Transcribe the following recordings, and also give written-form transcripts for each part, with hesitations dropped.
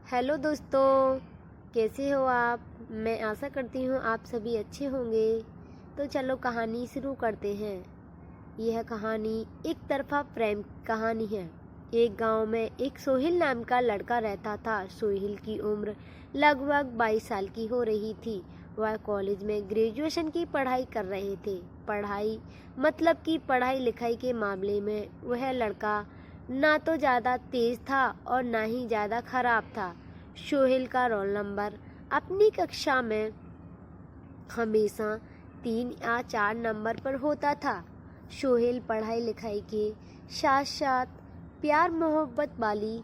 Hello दोस्तों, कैसे हो आप। मैं आशा करती हूँ आप सभी अच्छे होंगे। तो चलो कहानी शुरू करते हैं। यह कहानी एक तरफा प्रेम कहानी है। एक गांव में एक सोहिल नाम का लड़का रहता था। सोहिल की उम्र लगभग 22 साल की हो रही थी। वह कॉलेज में ग्रेजुएशन की पढ़ाई कर रहे थे। पढ़ाई मतलब कि पढ़ाई लिखाई के मामले में वह लड़का ना तो ज़्यादा तेज था और ना ही ज़्यादा खराब था। सोहेल का रोल नंबर अपनी कक्षा में हमेशा 3 या 4 नंबर पर होता था। सोहेल पढ़ाई लिखाई के साथ साथ प्यार मोहब्बत वाली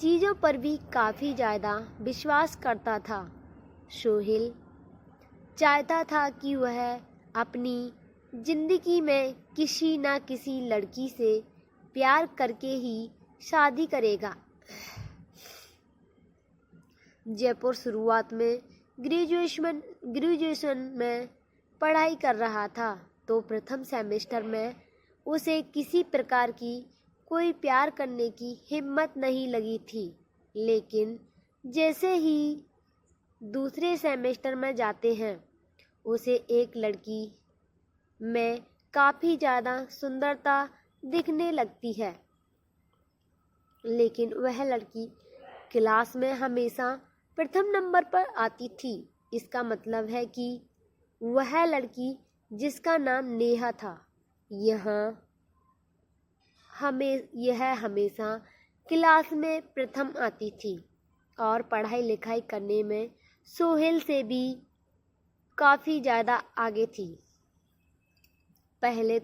चीज़ों पर भी काफ़ी ज़्यादा विश्वास करता था। सोहेल चाहता था कि वह अपनी ज़िंदगी में किसी न किसी लड़की से प्यार करके ही शादी करेगा। जयपुर शुरुआत में ग्रेजुएशन में पढ़ाई कर रहा था तो प्रथम सेमेस्टर में उसे किसी प्रकार की कोई प्यार करने की हिम्मत नहीं लगी थी। लेकिन जैसे ही दूसरे सेमेस्टर में जाते हैं उसे एक लड़की में काफ़ी ज़्यादा सुंदरता दिखने लगती है। लेकिन वह लड़की क्लास में हमेशा प्रथम नंबर पर आती थी। इसका मतलब है कि वह लड़की जिसका नाम नेहा था यह हमेशा क्लास में प्रथम आती थी और पढ़ाई लिखाई करने में सोहेल से भी काफ़ी ज़्यादा आगे थी। पहले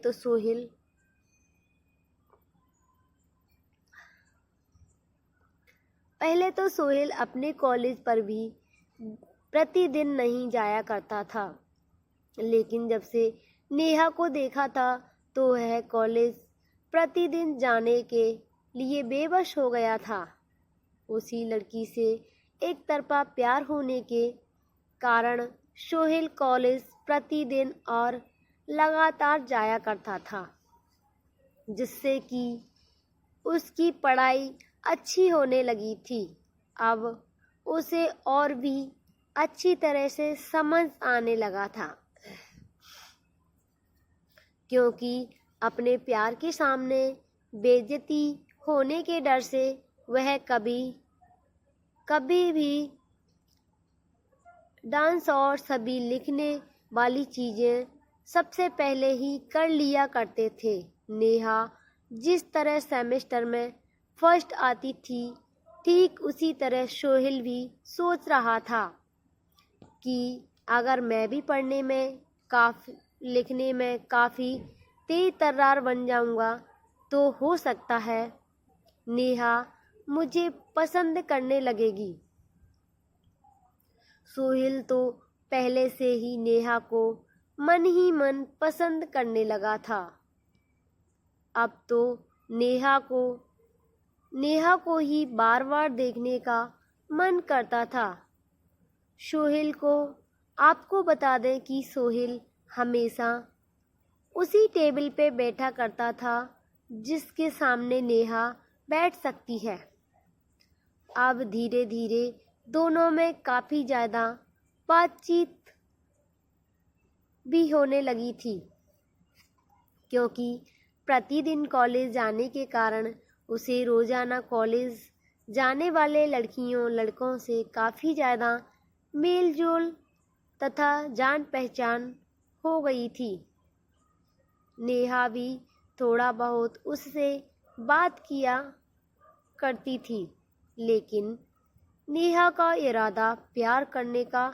तो सोहेल अपने कॉलेज पर भी प्रतिदिन नहीं जाया करता था। लेकिन जब से नेहा को देखा था तो वह कॉलेज प्रतिदिन जाने के लिए बेबस हो गया था। उसी लड़की से एक तरफा प्यार होने के कारण सोहेल कॉलेज प्रतिदिन और लगातार जाया करता था, जिससे कि उसकी पढ़ाई अच्छी होने लगी थी। अब उसे और भी अच्छी तरह से समझ आने लगा था, क्योंकि अपने प्यार के सामने बेइज्जती होने के डर से वह कभी भी डांस और सभी लिखने वाली चीज़ें सबसे पहले ही कर लिया करते थे। नेहा जिस तरह सेमेस्टर में फर्स्ट आती थी ठीक उसी तरह सोहेल भी सोच रहा था कि अगर मैं भी पढ़ने में लिखने में काफ़ी तेज तर्रार बन जाऊंगा तो हो सकता है नेहा मुझे पसंद करने लगेगी। सोहेल तो पहले से ही नेहा को मन ही मन पसंद करने लगा था। अब तो नेहा को ही बार बार देखने का मन करता था। सोहेल को आपको बता दें कि सोहेल हमेशा उसी टेबल पे बैठा करता था जिसके सामने नेहा बैठ सकती है। अब धीरे धीरे दोनों में काफ़ी ज़्यादा बातचीत भी होने लगी थी, क्योंकि प्रतिदिन कॉलेज जाने के कारण उसे रोज़ाना कॉलेज जाने वाले लड़कियों लड़कों से काफ़ी ज़्यादा मेल जोल तथा जान पहचान हो गई थी। नेहा भी थोड़ा बहुत उससे बात किया करती थी, लेकिन नेहा का इरादा प्यार करने का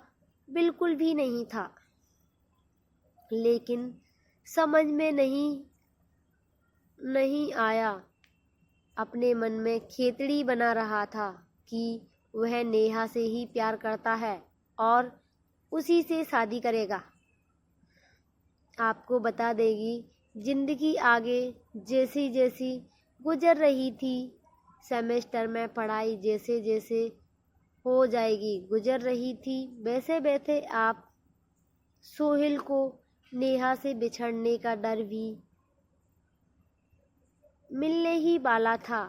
बिल्कुल भी नहीं था। लेकिन समझ में नहीं आया। अपने मन में खेतड़ी बना रहा था कि वह नेहा से ही प्यार करता है और उसी से शादी करेगा। आपको बता देगी जिंदगी आगे जैसी जैसी गुजर रही थी, सेमेस्टर में पढ़ाई जैसे जैसे हो जाएगी गुजर रही थी, वैसे वैसे आप सोहेल को नेहा से बिछड़ने का डर भी मिलने ही वाला था,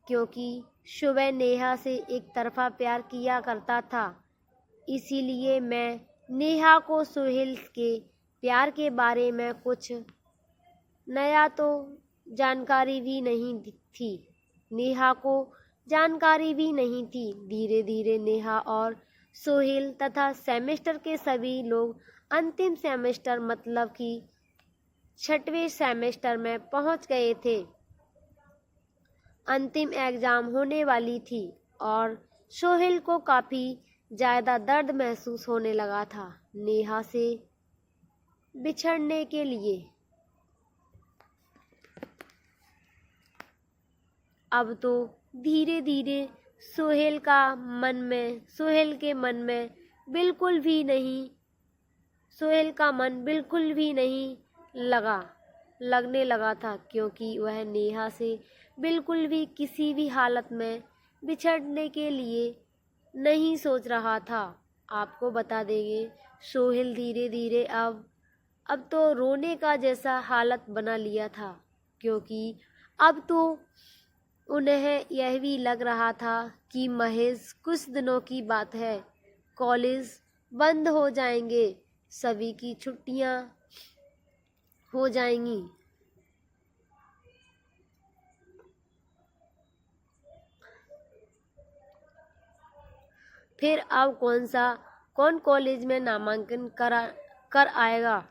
क्योंकि सुबह नेहा से एक तरफा प्यार किया करता था, इसीलिए मैं नेहा को सोहेल के प्यार के बारे में कुछ नया तो जानकारी भी नहीं थी। नेहा को जानकारी भी नहीं थी। धीरे धीरे नेहा और सोहेल तथा सेमेस्टर के सभी लोग अंतिम सेमेस्टर मतलब कि 6वें सेमेस्टर में पहुंच गए थे। अंतिम एग्जाम होने वाली थी और सोहेल को काफ़ी ज़्यादा दर्द महसूस होने लगा था नेहा से बिछड़ने के लिए। अब तो धीरे धीरे सोहेल के मन में बिल्कुल भी नहीं लगने लगा था, क्योंकि वह नेहा से बिल्कुल भी किसी भी हालत में बिछड़ने के लिए नहीं सोच रहा था। आपको बता देंगे, सोहेल धीरे धीरे अब तो रोने का जैसा हालत बना लिया था, क्योंकि अब तो उन्हें यह भी लग रहा था कि महज कुछ दिनों की बात है, कॉलेज बंद हो जाएंगे, सभी की छुट्टियां हो जाएंगी। फिर अब कौन कॉलेज में नामांकन कर आएगा।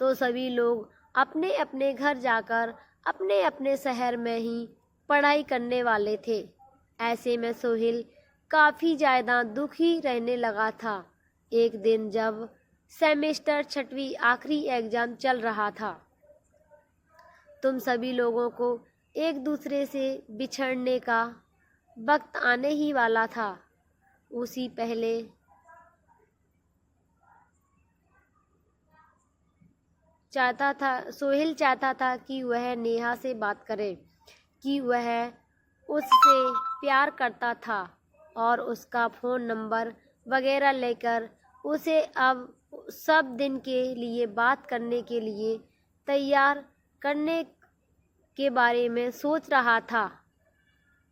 तो सभी लोग अपने अपने घर जाकर अपने अपने शहर में ही पढ़ाई करने वाले थे। ऐसे में सोहेल काफ़ी ज़्यादा दुखी रहने लगा था। एक दिन जब सेमेस्टर 6वीं आखिरी एग्ज़ाम चल रहा था, तुम सभी लोगों को एक दूसरे से बिछड़ने का वक्त आने ही वाला था। उसी पहले सोहेल चाहता था कि वह नेहा से बात करे, कि वह उससे प्यार करता था और उसका फ़ोन नंबर वगैरह लेकर उसे अब सब दिन के लिए बात करने के लिए तैयार करने के बारे में सोच रहा था।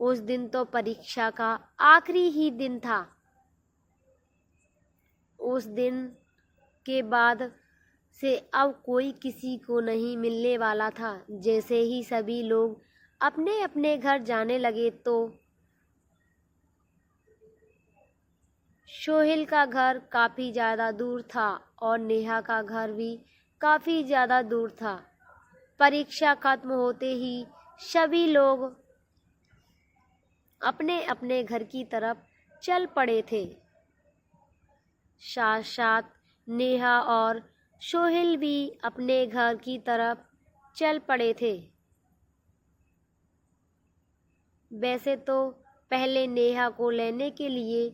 उस दिन तो परीक्षा का आखिरी ही दिन था। उस दिन के बाद से अब कोई किसी को नहीं मिलने वाला था। जैसे ही सभी लोग अपने अपने घर जाने लगे तो सोहेल का घर काफ़ी ज़्यादा दूर था और नेहा का घर भी काफ़ी ज़्यादा दूर था। परीक्षा खत्म होते ही सभी लोग अपने अपने घर की तरफ चल पड़े थे। साथ साथ नेहा और सोहेल भी अपने घर की तरफ चल पड़े थे। वैसे तो पहले नेहा को लेने के लिए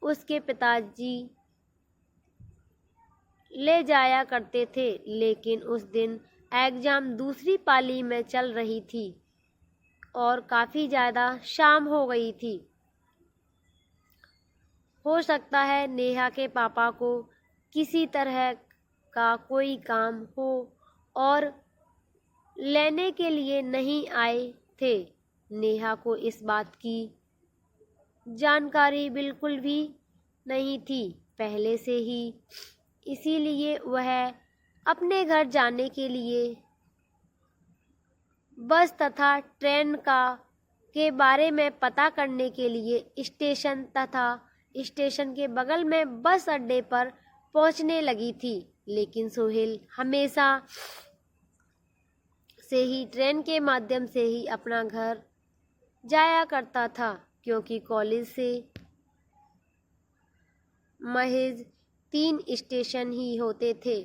उसके पिताजी ले जाया करते थे, लेकिन उस दिन एग्ज़ाम दूसरी पाली में चल रही थी और काफ़ी ज़्यादा शाम हो गई थी। हो सकता है नेहा के पापा को किसी तरह का कोई काम हो और लेने के लिए नहीं आए थे। नेहा को इस बात की जानकारी बिल्कुल भी नहीं थी पहले से ही, इसीलिए वह अपने घर जाने के लिए बस तथा ट्रेन के बारे में पता करने के लिए स्टेशन तथा स्टेशन के बगल में बस अड्डे पर पहुंचने लगी थी। लेकिन सोहेल हमेशा से ही ट्रेन के माध्यम से ही अपना घर जाया करता था, क्योंकि कॉलेज से महज 3 स्टेशन ही होते थे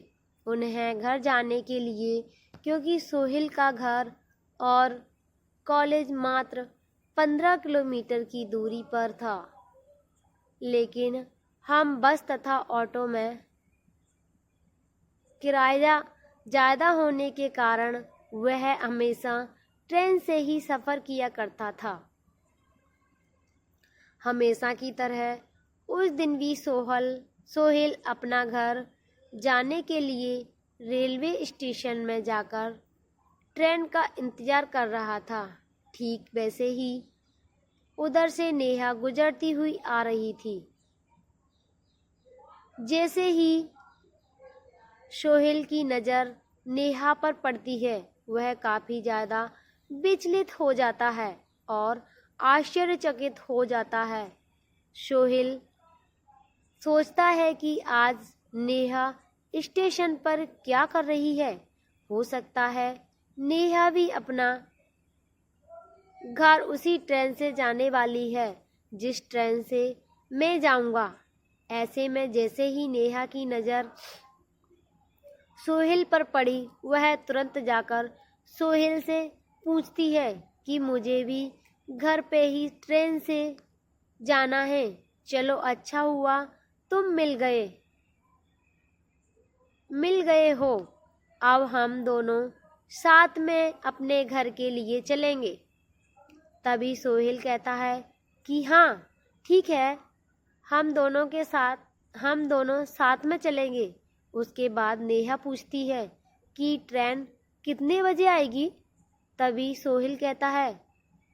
उन्हें घर जाने के लिए, क्योंकि सोहेल का घर और कॉलेज मात्र 15 किलोमीटर की दूरी पर था। लेकिन हम बस तथा ऑटो में किराया ज़्यादा होने के कारण वह हमेशा ट्रेन से ही सफ़र किया करता था। हमेशा की तरह उस दिन भी सोहेल अपना घर जाने के लिए रेलवे स्टेशन में जाकर ट्रेन का इंतज़ार कर रहा था। ठीक वैसे ही उधर से नेहा गुजरती हुई आ रही थी। जैसे ही सोहेल की नज़र नेहा पर पड़ती है, वह काफ़ी ज़्यादा विचलित हो जाता है और आश्चर्यचकित हो जाता है। सोहेल सोचता है कि आज नेहा स्टेशन पर क्या कर रही है। हो सकता है नेहा भी अपना घर उसी ट्रेन से जाने वाली है जिस ट्रेन से मैं जाऊंगा। ऐसे में जैसे ही नेहा की नज़र सोहेल पर पड़ी, वह तुरंत जाकर सोहेल से पूछती है कि मुझे भी घर पे ही ट्रेन से जाना है। चलो अच्छा हुआ तुम मिल गए हो। अब हम दोनों साथ में अपने घर के लिए चलेंगे। तभी सोहेल कहता है कि हाँ ठीक है, हम दोनों साथ में चलेंगे। उसके बाद नेहा पूछती है कि ट्रेन कितने बजे आएगी। तभी सोहेल कहता है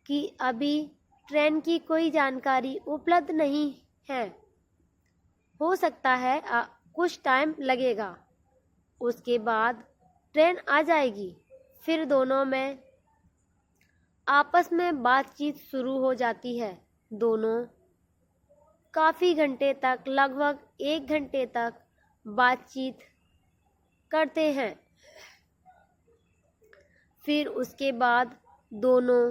कि अभी ट्रेन की कोई जानकारी उपलब्ध नहीं है, हो सकता है कुछ टाइम लगेगा। उसके बाद ट्रेन आ जाएगी। फिर दोनों में आपस में बातचीत शुरू हो जाती है। दोनों काफ़ी घंटे तक, लगभग 1 घंटे तक बातचीत करते हैं। फिर उसके बाद दोनों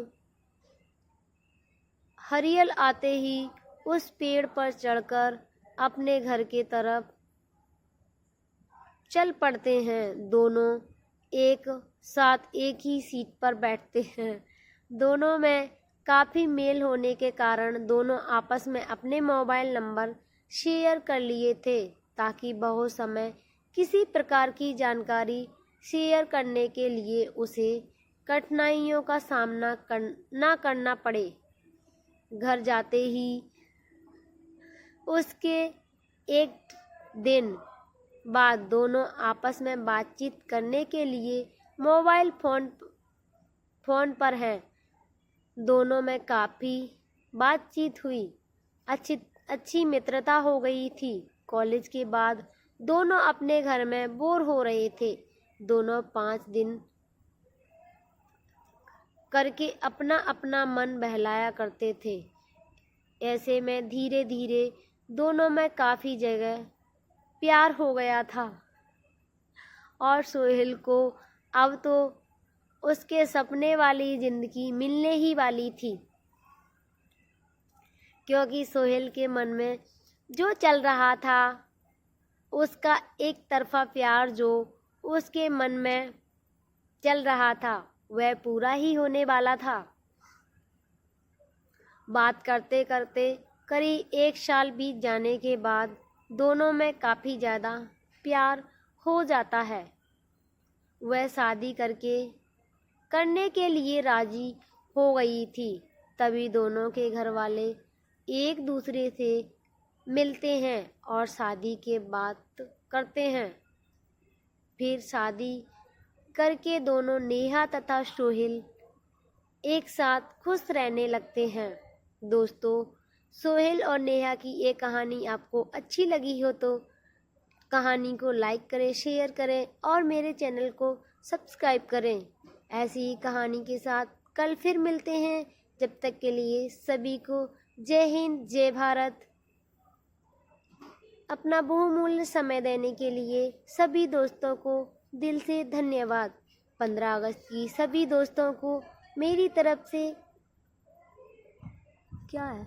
हरियल आते ही उस पेड़ पर चढ़कर अपने घर के तरफ चल पड़ते हैं। दोनों एक साथ एक ही सीट पर बैठते हैं। दोनों में काफ़ी मेल होने के कारण दोनों आपस में अपने मोबाइल नंबर शेयर कर लिए थे, ताकि बहुत समय किसी प्रकार की जानकारी शेयर करने के लिए उसे कठिनाइयों का सामना ना करना पड़े। घर जाते ही उसके एक दिन बाद दोनों आपस में बातचीत करने के लिए मोबाइल फ़ोन पर हैं। दोनों में काफ़ी बातचीत हुई, अच्छी मित्रता हो गई थी। कॉलेज के बाद दोनों अपने घर में बोर हो रहे थे। दोनों 5 दिन करके अपना अपना मन बहलाया करते थे। ऐसे में धीरे धीरे दोनों में काफ़ी जगह प्यार हो गया था और सोहेल को अब तो उसके सपने वाली ज़िंदगी मिलने ही वाली थी, क्योंकि सोहेल के मन में जो चल रहा था, उसका एक तरफा प्यार जो उसके मन में चल रहा था, वह पूरा ही होने वाला था। बात करते करते करीब 1 साल बीत जाने के बाद दोनों में काफ़ी ज़्यादा प्यार हो जाता है। वह शादी करने के लिए राज़ी हो गई थी। तभी दोनों के घर वाले एक दूसरे से मिलते हैं और शादी के बात करते हैं। फिर शादी करके दोनों नेहा तथा सोहेल एक साथ खुश रहने लगते हैं। दोस्तों, सोहेल और नेहा की ये कहानी आपको अच्छी लगी हो तो कहानी को लाइक करें, शेयर करें और मेरे चैनल को सब्सक्राइब करें। ऐसी ही कहानी के साथ कल फिर मिलते हैं। जब तक के लिए सभी को जय हिंद, जय भारत। अपना बहुमूल्य समय देने के लिए सभी दोस्तों को दिल से धन्यवाद। 15 अगस्त की सभी दोस्तों को मेरी तरफ से क्या है